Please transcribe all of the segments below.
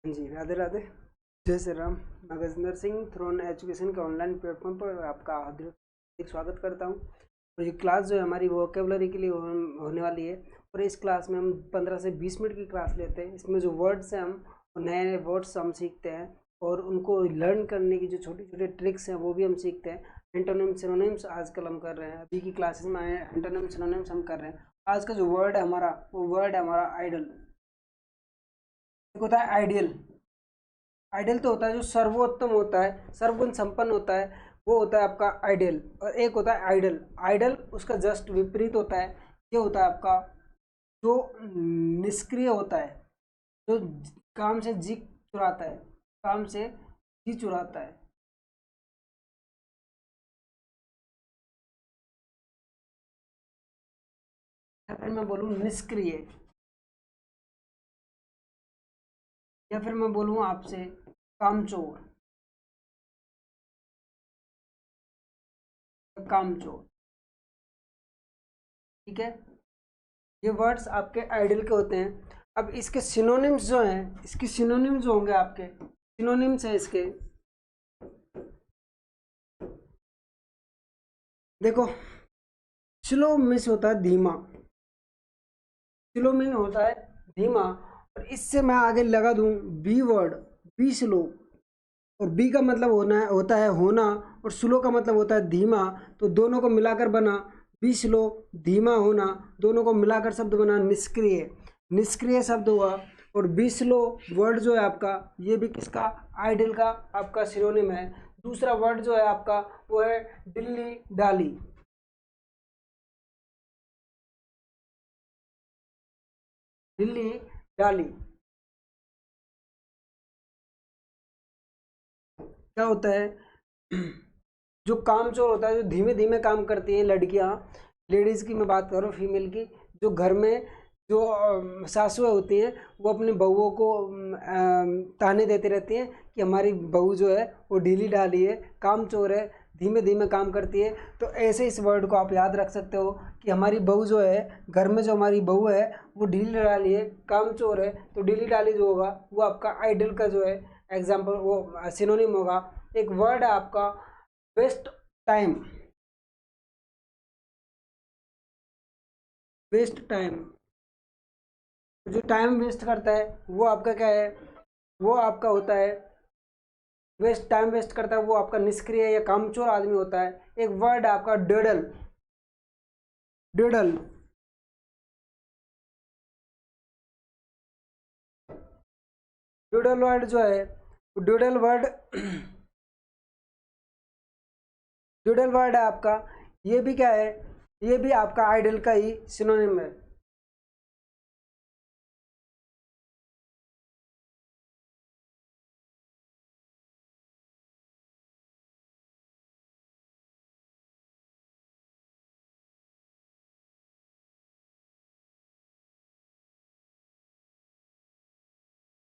जी राधे राधे, जय श्री राम। मैं Gajendra Singh throne education के ऑनलाइन प्लेटफॉर्म पर आपका हार्दिक स्वागत करता हूं। और ये क्लास जो है हमारी वोकेबलरी के लिए होने वाली है। और इस क्लास में हम 15 से 20 मिनट की क्लास लेते हैं। इसमें जो वर्ड्स हैं हम नए नए वर्ड्स हम सीखते हैं और उनको लर्न करने की जो छोटी छोटी ट्रिक्स हैं वो भी हम सीखते हैं। एंटोनिम सिनोनिम्स आजकल हम कर रहे हैं, अभी की क्लासेस में एंटोनिम सिनोनिम्स हम कर रहे हैं। आज का जो वर्ड है हमारा, वो वर्ड है हमारा आइडल। एक होता है आइडियल। आइडियल तो होता है जो सर्वोत्तम होता है, सर्वगुण संपन्न होता है, वो होता है आपका आइडियल। और एक होता है आइडल। आइडल उसका जस्ट विपरीत होता है। ये होता है आपका जो निष्क्रिय होता है, जो काम से जी चुराता है, काम से जी चुराता है। या फिर मैं बोलूँ निष्क्रिय, या फिर मैं बोलूँ आपसे कामचोर। कामचोर, ठीक है। ये वर्ड्स आपके आइडियल के होते हैं। अब इसके सिनोनिम्स जो हैं, इसके सिनोनिम्स जो होंगे आपके सिनोनिम्स हैं इसके, देखो। स्लो मीन्स होता है धीमा, स्लो मीन होता है धीमा। और इससे मैं आगे लगा दूं बी वर्ड, बी स्लो। और बी का मतलब होता है होना, और स्लो का मतलब होता है धीमा। तो दोनों को मिलाकर बना बी स्लो, धीमा होना, दोनों को मिलाकर शब्द बना निष्क्रिय। निष्क्रिय शब्द हुआ। और बी स्लो वर्ड जो है आपका, ये भी किसका, आइडल का आपका सिनोनिम है। दूसरा वर्ड जो है आपका वो है दिल्ली डाली। दिल्ली डाली क्या होता है? जो कामचोर होता है, जो धीमे धीमे काम करती हैं लड़कियां, लेडीज की मैं बात कर रहा हूँ, फीमेल की, जो घर में जो सासुएं होती हैं, वो अपनी बहुओं को ताने देती रहती हैं कि हमारी बहू जो है वो ढीली ढाली है, कामचोर है, धीमे धीमे काम करती है। तो ऐसे इस वर्ड को आप याद रख सकते हो कि हमारी बहू जो है, घर में जो हमारी बहू है वो ढीली ढाली है, कामचोर है। तो ढीली ढाली जो होगा वो आपका आइडल का जो है एग्जाम्पल, वो सिनोनिम होगा। एक वर्ड है आपका वेस्ट टाइम। वेस्ट टाइम, जो टाइम वेस्ट करता है वो आपका क्या है, वो आपका होता है वेस्ट टाइम वेस्ट करता है, वो आपका निष्क्रिय या कामचोर आदमी होता है। एक वर्ड है आपका डेडल। डेडल, डेडल वर्ड जो है, डेडल वर्ड डेडल वर्ड है आपका, ये भी क्या है, ये भी आपका आइडल का ही सिनोनिम है।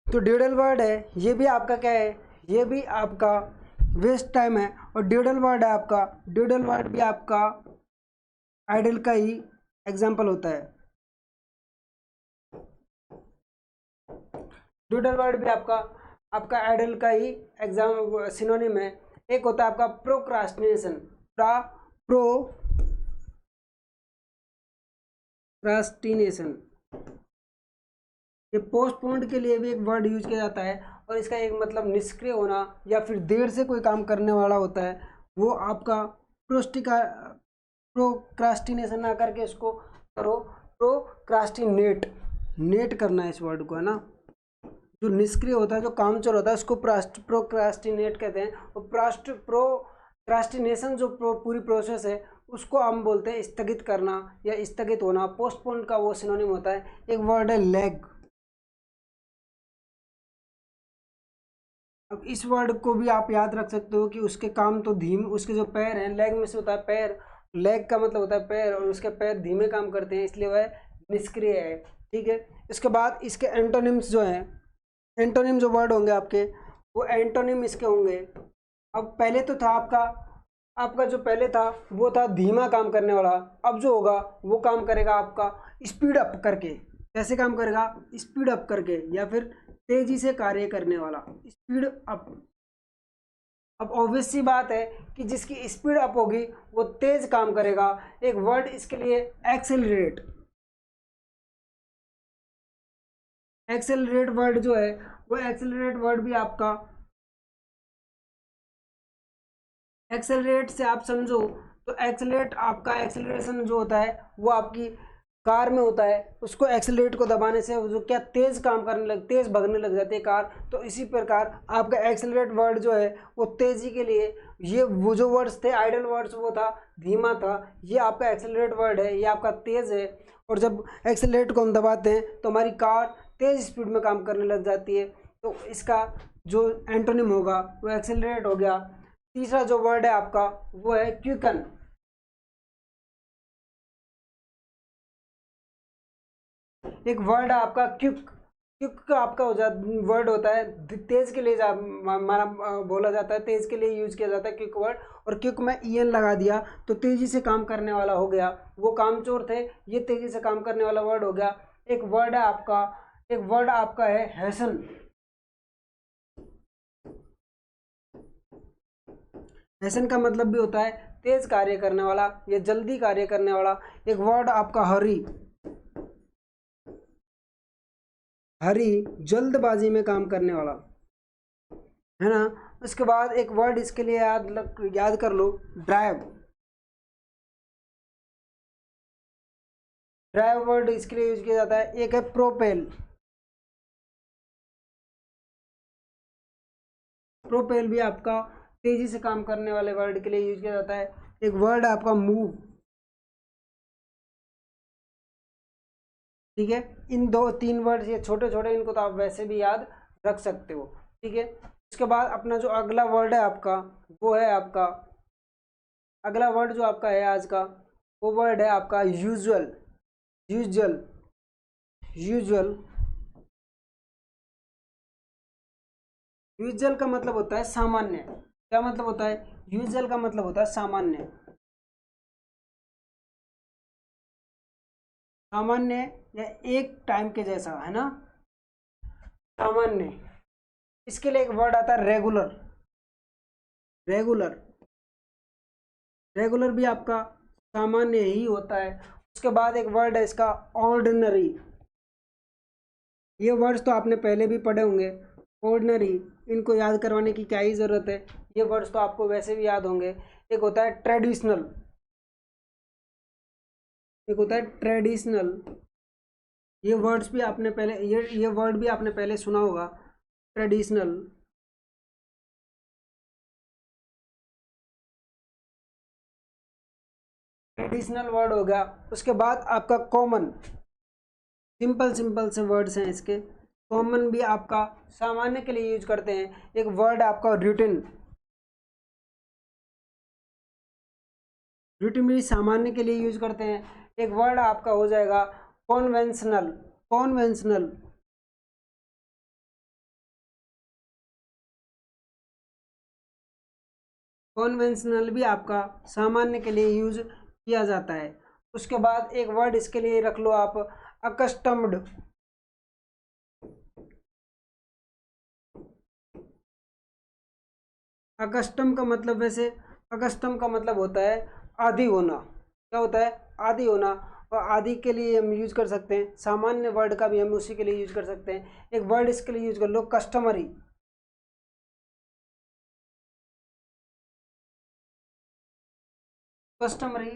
तो ड्यूडल वर्ड है, ये भी आपका क्या है, ये भी आपका वेस्ट टाइम है। और ड्यूडल वर्ड है आपका, ड्यूडल वर्ड भी आपका आइडल का ही एग्जाम्पल होता है। ड्यूडल वर्ड भी आपका आपका आइडल का ही एग्जाम सिनोनिम है। एक होता है आपका प्रोक्रास्टिनेशन। प्रोक्रास्टिनेशन, ये पोस्टपोन्ड के लिए भी एक वर्ड यूज किया जाता है। और इसका एक मतलब निष्क्रिय होना या फिर देर से कोई काम करने वाला होता है। वो आपका प्रोक्रास्टिनेशन ना करके इसको करो प्रोक्रास्टिनेट। नेट करना है इस वर्ड को, है ना। जो निष्क्रिय होता है, जो कामचोर होता है, उसको प्रोक्रास्टिनेट कहते हैं। और प्रोक्रास्टिनेशन जो पूरी प्रोसेस है उसको हम बोलते हैं स्थगित करना या स्थगित होना। पोस्टपोन का वो सिनोनिम होता है। एक वर्ड है लेग। अब इस वर्ड को भी आप याद रख सकते हो कि उसके काम तो धीमे, उसके जो पैर हैं, लेग में से होता है पैर, लेग का मतलब होता है पैर, और उसके पैर धीमे काम करते हैं, इसलिए वह निष्क्रिय है। ठीक है। इसके बाद इसके एंटोनिम्स जो हैं, एंटोनिम जो वर्ड होंगे आपके, वो एंटोनिम इसके होंगे। अब पहले तो था आपका, आपका जो पहले था वो था धीमा काम करने वाला। अब जो होगा वो काम करेगा आपका स्पीड अप करके। कैसे काम करेगा, स्पीड अप करके या फिर तेजी से कार्य करने वाला, स्पीड अप। अब ऑब्वियस सी बात है कि जिसकी स्पीड अप होगी वो तेज काम करेगा। एक वर्ड इसके लिए एक्सेलरेट, एक्सेलरेट वर्ड जो है वो एक्सेलरेट वर्ड भी आपका, एक्सेलरेट से आप समझो तो एक्सेलरेट आपका एक्सेलरेशन जो होता है वो आपकी कार में होता है, उसको एक्सेलरेट को दबाने से जो क्या तेज काम करने लग, तेज भगने लग जाती है कार। तो इसी प्रकार आपका एक्सेलरेट वर्ड जो है वो तेजी के लिए, ये वो जो वर्ड्स थे आइडल वर्ड्स वो था धीमा था, ये आपका एक्सेलरेट वर्ड है, ये आपका तेज है। और जब एक्सेलरेट को हम दबाते हैं तो हमारी कार तेज स्पीड में काम करने लग जाती है। तो इसका जो एंटोनिम होगा वो एक्सेलरेट हो गया। तीसरा जो वर्ड है आपका वो है क्विकन। एक वर्ड है आपका क्विक, क्विक का आपका वर्ड होता है तेज के लिए माना बोला जाता है, तेज के लिए यूज किया जाता है क्विक वर्ड। और क्विक में ईएन लगा दिया तो तेजी से काम करने वाला हो गया। वो कामचोर थे, ये तेजी से काम करने वाला वर्ड हो गया। एक वर्ड है आपका, एक वर्ड आपका है हैसन। हैसन का मतलब भी होता है तेज कार्य करने वाला या जल्दी कार्य करने वाला। एक वर्ड आपका हरी, हरी जल्दबाजी में काम करने वाला, है ना। उसके बाद एक वर्ड इसके लिए याद कर लो, ड्राइव। ड्राइव वर्ड इसके लिए यूज किया जाता है। एक है प्रोपेल, प्रोपेल भी आपका तेजी से काम करने वाले वर्ड के लिए यूज किया जाता है। एक वर्ड आपका मूव, ठीक है। इन दो तीन वर्ड ये छोटे छोटे, इनको तो आप वैसे भी याद रख सकते हो, ठीक है। उसके बाद अपना जो अगला वर्ड है आपका वो है आपका, अगला वर्ड जो आपका है आज का वो वर्ड है आपका यूजुअल। यूजुअल, यूजुअल, यूजुअल का मतलब होता है सामान्य। क्या मतलब होता है, यूजुअल का मतलब होता है सामान्य। सामान्य या एक टाइम के जैसा, है ना, सामान्य। इसके लिए एक वर्ड आता है रेगुलर। रेगुलर, रेगुलर भी आपका सामान्य ही होता है। उसके बाद एक वर्ड है इसका ऑर्डिनरी। ये वर्ड्स तो आपने पहले भी पढ़े होंगे, ऑर्डिनरी, इनको याद करवाने की क्या ही ज़रूरत है, ये वर्ड्स तो आपको वैसे भी याद होंगे। एक होता है ट्रेडिशनल, एक होता है ट्रेडिशनल। ये वर्ड्स भी आपने पहले, ये वर्ड भी आपने पहले सुना होगा, ट्रेडिशनल। ट्रेडिशनल वर्ड हो गया। उसके बाद आपका कॉमन, सिंपल सिंपल से वर्ड्स हैं इसके। कॉमन भी आपका सामान्य के लिए यूज करते हैं। एक वर्ड आपका रिटन, रिटन भी सामान्य के लिए यूज करते हैं। एक वर्ड आपका हो जाएगा कॉन्वेंशनल। कॉन्वेंशनल, कॉन्वेंशनल भी आपका सामान्य के लिए यूज किया जाता है। उसके बाद एक वर्ड इसके लिए रख लो आप, अकस्टम्ड। अकस्टम का मतलब, वैसे अकस्टम का मतलब होता है आदी होना। क्या होता है, आदी होना। और आदि के लिए हम यूज कर सकते हैं, सामान्य वर्ड का भी हम उसी के लिए यूज कर सकते हैं। एक वर्ड इसके लिए यूज कर लो कस्टमरी। कस्टमरी,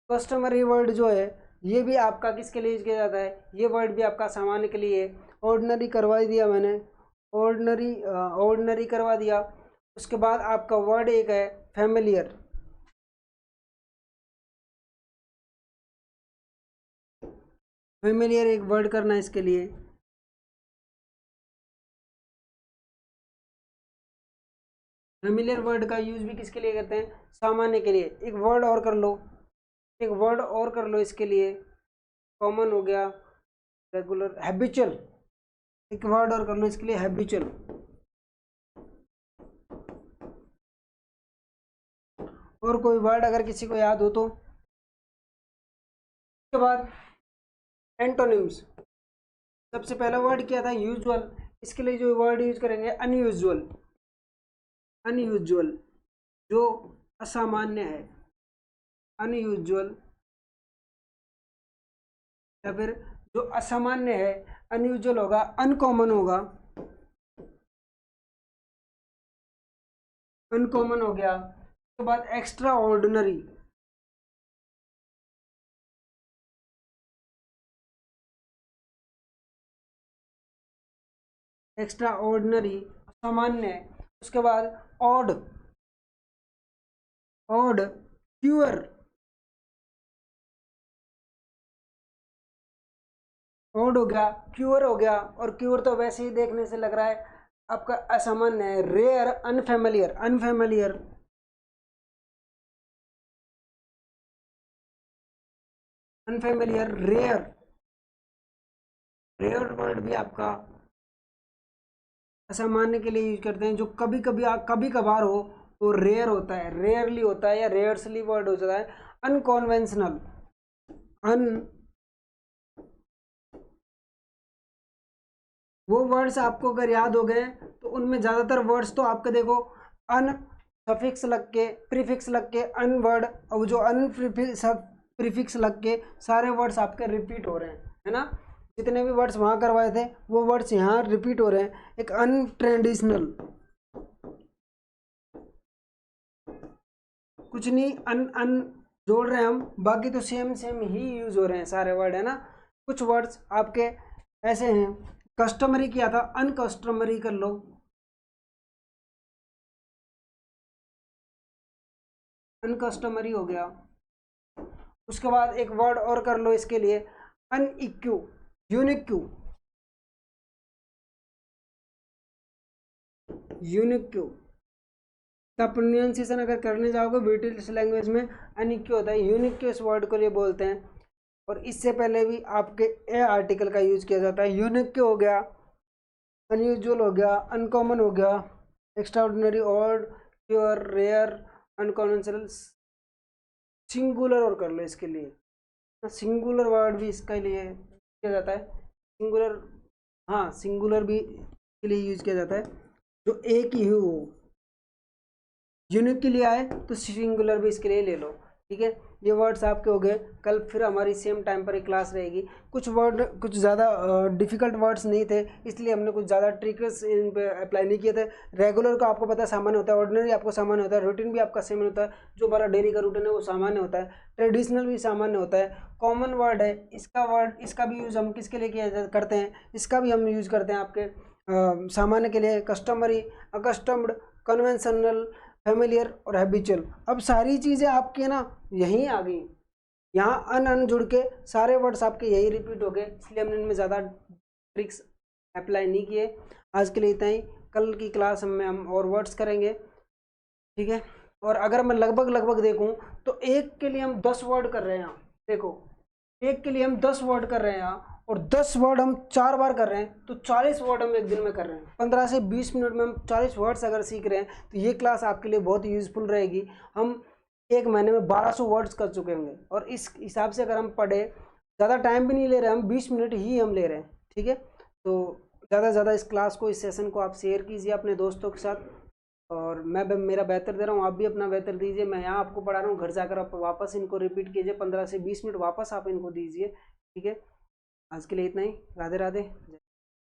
कस्टमरी वर्ड जो है ये भी आपका किसके लिए यूज किया जाता है, ये वर्ड भी आपका सामान्य के लिए है। ऑर्डिनरी करवा दिया मैंने, ऑर्डिनरी, ऑर्डिनरी करवा दिया। उसके बाद आपका वर्ड एक है फैमिलियर। फैमिलियर एक वर्ड करना है इसके लिए। फैमिलियर वर्ड का यूज भी किसके लिए करते हैं, सामान्य के लिए। एक वर्ड और कर लो, एक वर्ड और कर लो इसके लिए, कॉमन हो गया, रेगुलर, हैबिचुअल। एक वर्ड और कर लो इसके लिए, हैबिचुअल। और कोई वर्ड अगर किसी को याद हो तो। उसके बाद एंटोनिम्स। सबसे पहला वर्ड क्या था? यूजुअल। इसके लिए जो वर्ड यूज करेंगे अनयूजुअल। अनयूजुअल जो असामान्य है, अनयूजुअल। या फिर जो असामान्य है, अनयूजुअल होगा, अनकॉमन होगा, अनकॉमन हो गया। उसके बाद एक्स्ट्रा ऑर्डिनरी, एक्स्ट्रा ऑर्डिनरी सामान्य है। उसके बाद ऑड, ऑड, प्योर, ऑड हो गया, प्योर हो गया। और प्योर तो वैसे ही देखने से लग रहा है आपका असामान्य है। Rare, unfamiliar, unfamiliar, unfamiliar, rare, rare word भी आपका असामान्य के लिए यूज करते हैं। जो कभी कभी कभी कभार हो वो रेयर होता है, रेयरली होता है या रेयरसली वर्ड हो जाता है। अनकॉन्वेंशनल, अन, वो वर्ड्स आपको अगर याद हो गए तो उनमें ज़्यादातर वर्ड्स तो आपके देखो अन सफिक्स लग के, प्रीफिक्स लग के, अन वर्ड, और जो अन प्रीफिक्स लग के सारे वर्ड्स आपके रिपीट हो रहे हैं, है ना। जितने भी वर्ड्स वहाँ करवाए थे वो वर्ड्स यहाँ रिपीट हो रहे हैं। एक अनट्रेडिशनल, कुछ नहीं, अन अन जोड़ रहे हैं हम, बाकी तो सेम सेम ही यूज हो रहे हैं सारे वर्ड, है ना। कुछ वर्ड्स आपके ऐसे हैं, कस्टमरी किया था, अनकस्टमरी कर लो, अनकस्टमरी हो गया। उसके बाद एक वर्ड और कर लो इसके लिए, अनइक्यू, यूनिक्यू, यूनिक्यू का प्रोनाउंसिएशन अगर करने जाओगे ब्रिटिश लैंग्वेज में अनइक्यू होता है, यूनिक्यू इस वर्ड को लिए बोलते हैं। और इससे पहले भी आपके ए आर्टिकल का यूज किया जाता है। यूनिक्यू हो गया, अनयूजुअल हो गया, अनकॉमन हो गया, extraordinary, odd, pure, rare, unconventional, singular और कर लो इसके लिए। सिंगुलर वर्ड भी इसके लिए किया जाता है, सिंगुलर, हाँ सिंगुलर भी के लिए यूज किया जाता है जो एक ही हो। यूनिक के लिए आए तो सिंगुलर भी इसके लिए ले लो, ठीक है। ये वर्ड्स आपके हो गए। कल फिर हमारी सेम टाइम पर ही क्लास रहेगी। कुछ वर्ड कुछ ज़्यादा डिफ़िकल्ट वर्ड्स नहीं थे, इसलिए हमने कुछ ज़्यादा ट्रिक्स इन पे अप्लाई नहीं किए थे। रेगुलर का आपको पता है सामान्य होता है, ऑर्डिनरी आपको सामान्य होता है, रूटीन भी आपका सेम होता है, जो हमारा डेली का रूटीन है वो सामान्य होता है, ट्रेडिशनल भी सामान्य होता है। कॉमन वर्ड है, इसका भी यूज़ हम किसके लिए करते हैं, इसका भी हम यूज़ करते हैं आपके सामान्य के लिए। कस्टमरी, अकस्टम्ड, कन्वेंशनल, फेमिलियर और हैबिचुअल। अब सारी चीज़ें आपके ना यहीं आ गई, यहाँ अन अन जुड़ के सारे वर्ड्स आपके यही रिपीट हो गए, इसलिए हमने इनमें ज़्यादा ट्रिक्स अप्लाई नहीं किए। आज के लिए इतना ही, कल की क्लास में हम और वर्ड्स करेंगे, ठीक है। और अगर मैं लगभग लगभग देखूँ तो एक के लिए हम 10 वर्ड कर रहे हैं यहाँ, देखो एक के लिए हम 10 वर्ड कर रहे हैं यहाँ, और 10 वर्ड हम 4 बार कर रहे हैं तो 40 वर्ड हम एक दिन में कर रहे हैं। 15 से 20 मिनट में हम 40 वर्ड्स अगर सीख रहे हैं तो ये क्लास आपके लिए बहुत यूज़फुल रहेगी। हम एक महीने में 1200 वर्ड्स कर चुके होंगे, और इस हिसाब से अगर हम पढ़े, ज़्यादा टाइम भी नहीं ले रहे, हम 20 मिनट ही हम ले रहे हैं, ठीक है। तो ज़्यादा से ज़्यादा इस क्लास को, इस सेशन को आप शेयर कीजिए अपने दोस्तों के साथ। और मैं मेरा बेहतर दे रहा हूँ, आप भी अपना बेहतर दीजिए। मैं यहाँ आपको पढ़ा रहा हूँ, घर जाकर आप वापस इनको रिपीट कीजिए, 15 से 20 मिनट वापस आप इनको दीजिए, ठीक है। आज के लिए इतना ही। राधे राधे।